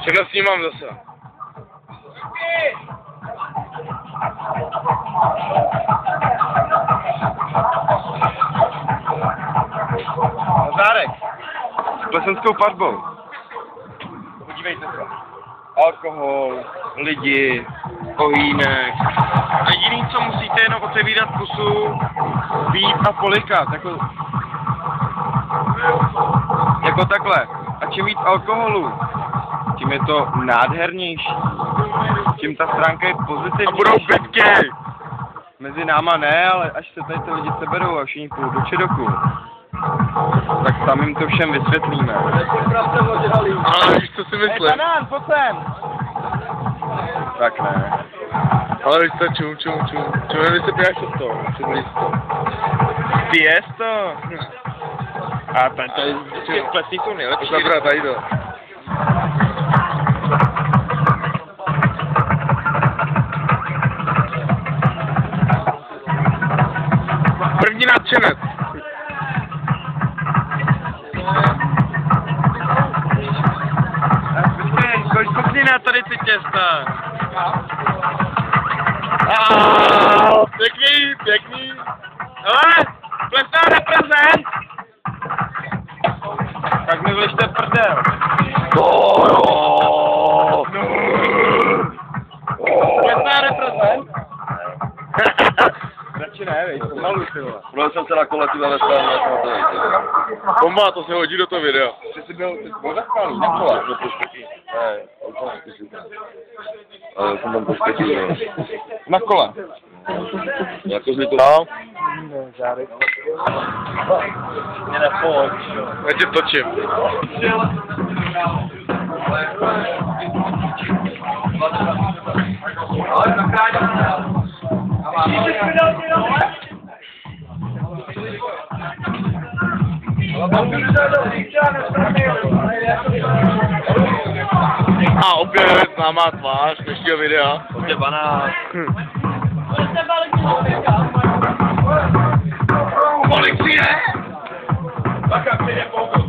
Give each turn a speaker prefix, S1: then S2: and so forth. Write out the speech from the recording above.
S1: Čeho snímám zase? Nazárek. S plesenskou patbou. Podívejte se. Alkohol, lidi, ohýnek. A jediný, co musíte, jenom otevírat pusu, pít a polikat. Jako takhle. A čím víc alkoholu, tím je to nádhernější. Tím ta stránka je pozitivní. A budou bitky! Mezi náma ne, ale až se tady ty lidi seberou a všichni půjdou do Čedoku, tak tam jim to všem vysvětlíme.
S2: Ale víš, co si myslím?
S1: Hej, banán, pojď sem! Tak ne.
S2: Ale víš co, čum. Čum, vy se pějáš od toho, přiblíž to.
S1: Ty jest to? A tady těch plesní jsou nejlepší.
S2: Zabrat, tady to. První nadšenec.
S1: Koukni na tady ty těsta.
S2: Pěkný.
S1: Ale, plesná reprezent. Tak mi vlište prdel. Plesná reprezent. Radši ne, vej, pomalu si ho.
S3: Byl jsem se na kole tyhle ve stále, jak na to nejde.
S2: Bomba, to se hodí do toho videa.
S1: Ty jsi byl ve skálu, na kole.
S3: No počkej. Ne, automaticky. Ale jsem tam počkej, ne.
S1: Na kole.
S3: Jako z to dál?
S1: Ne, žárek. Mě nepojď.
S2: Já tě točím. A opět známá tvář dnešního videa.
S1: Opět banán.
S2: Policie!
S1: Tak jak mi nepoukou.